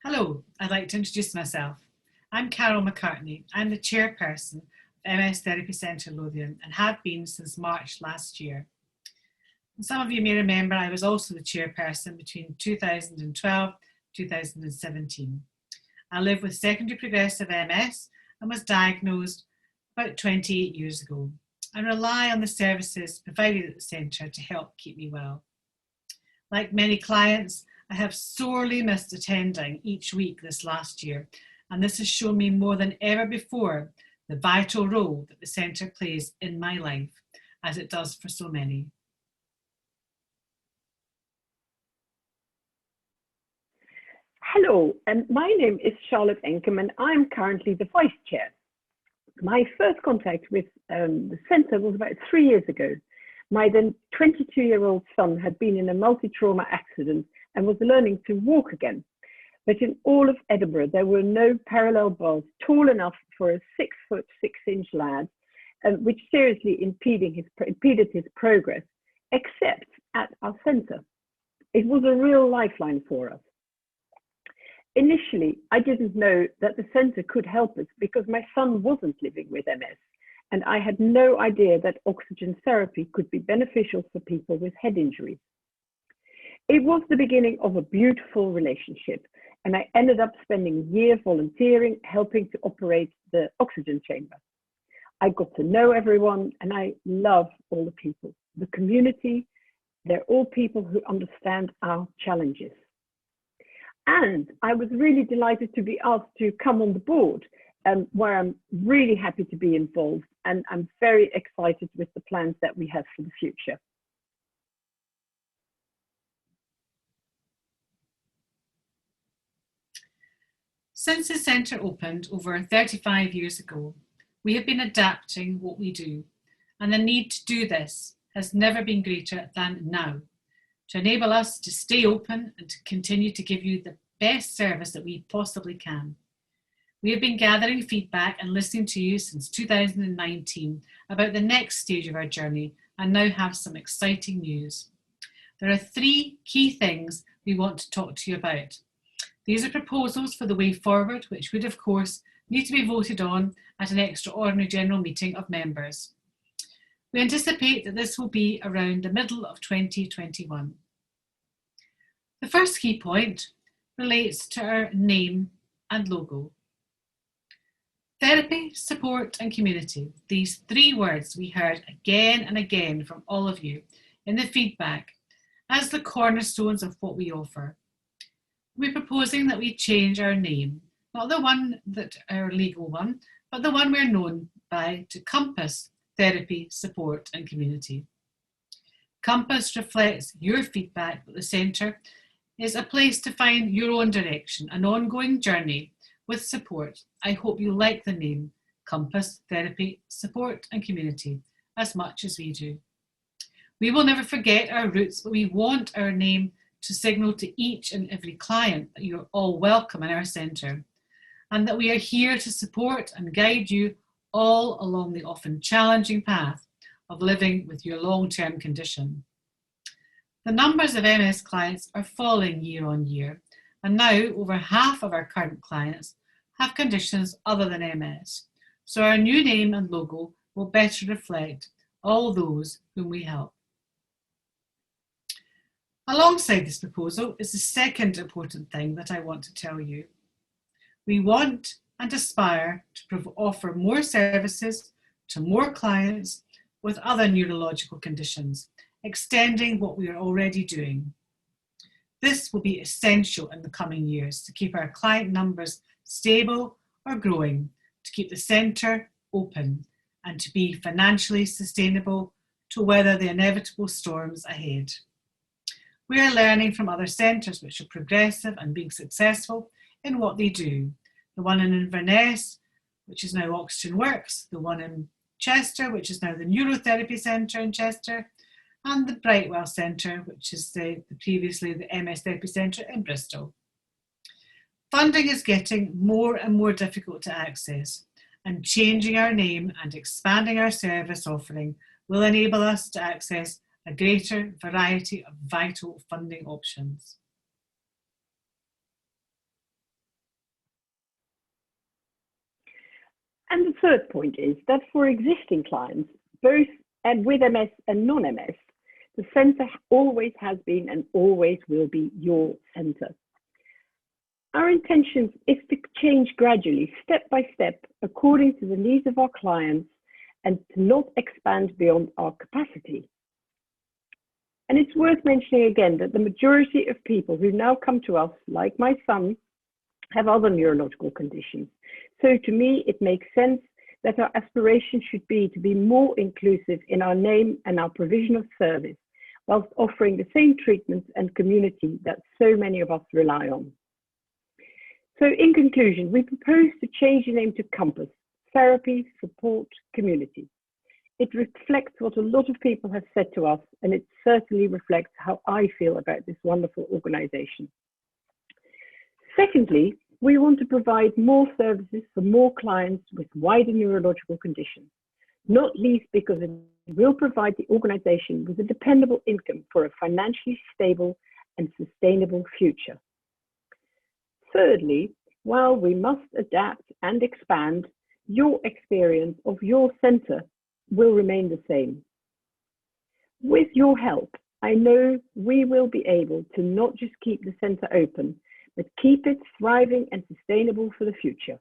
Hello, I'd like to introduce myself. I'm Carol McCartney. I'm the chairperson of MS Therapy Centre Lothian and have been since March last year. And some of you may remember I was also the chairperson between 2012 2017. I live with secondary progressive MS and was diagnosed about 28 years ago. I rely on the services provided at the centre to help keep me well. Like many clients, I have sorely missed attending each week this last year, and this has shown me more than ever before the vital role that the centre plays in my life, as it does for so many. Hello, my name is Charlotte Enkem and I'm currently the Vice Chair. My first contact with the centre was about 3 years ago. My then 22-year-old son had been in a multi-trauma accident and was learning to walk again. But in all of Edinburgh, there were no parallel bars tall enough for a 6'6" lad, which seriously impeded his progress, except at our centre. It was a real lifeline for us. Initially, I didn't know that the centre could help us because my son wasn't living with MS, and I had no idea that oxygen therapy could be beneficial for people with head injuries. It was the beginning of a beautiful relationship, and I ended up spending a year volunteering, helping to operate the oxygen chamber. I got to know everyone, and I love all the people. The community, they're all people who understand our challenges. And I was really delighted to be asked to come on the board, where I'm really happy to be involved, and I'm very excited with the plans that we have for the future. Since the centre opened over 35 years ago, we have been adapting what we do, and the need to do this has never been greater than now, to enable us to stay open and to continue to give you the best service that we possibly can. We have been gathering feedback and listening to you since 2019 about the next stage of our journey and now have some exciting news. There are 3 key things we want to talk to you about. These are proposals for the way forward, which would of course need to be voted on at an extraordinary general meeting of members. We anticipate that this will be around the middle of 2021. The first key point relates to our name and logo. Therapy, support and community. These 3 words we heard again and again from all of you in the feedback as the cornerstones of what we offer. We're proposing that we change our name, not the one that our legal one, but the one we're known by, to Compass Therapy, Support and Community. Compass reflects your feedback that the centre is a place to find your own direction, an ongoing journey with support. I hope you like the name Compass Therapy, Support and Community as much as we do. We will never forget our roots, but we want our name to signal to each and every client that you're all welcome in our centre and that we are here to support and guide you all along the often challenging path of living with your long-term condition. The numbers of MS clients are falling year on year, and now over half of our current clients have conditions other than MS, so our new name and logo will better reflect all those whom we help. Alongside this proposal is the second important thing that I want to tell you. We want and aspire to offer more services to more clients with other neurological conditions, extending what we are already doing. This will be essential in the coming years to keep our client numbers stable or growing, to keep the centre open and to be financially sustainable to weather the inevitable storms ahead. We are learning from other centres which are progressive and being successful in what they do. The one in Inverness, which is now Oxygen Works, the one in Chester, which is now the Neurotherapy Centre in Chester, and the Brightwell Centre, which is previously the MS Therapy Centre in Bristol. Funding is getting more and more difficult to access, and changing our name and expanding our service offering will enable us to access a greater variety of vital funding options. And the third point is that for existing clients, both and with MS and non-MS, the centre always has been and always will be your centre. Our intention is to change gradually, step by step, according to the needs of our clients and to not expand beyond our capacity. And it's worth mentioning again that the majority of people who now come to us, like my son, have other neurological conditions. So to me, it makes sense that our aspiration should be to be more inclusive in our name and our provision of service, whilst offering the same treatments and community that so many of us rely on. So in conclusion, we propose to change the name to Compass, Therapy, Support, Community. It reflects what a lot of people have said to us, and it certainly reflects how I feel about this wonderful organisation. Secondly, we want to provide more services for more clients with wider neurological conditions, not least because it will provide the organisation with a dependable income for a financially stable and sustainable future. Thirdly, while we must adapt and expand, your experience of your centre will remain the same. With your help, I know we will be able to not just keep the centre open, but keep it thriving and sustainable for the future.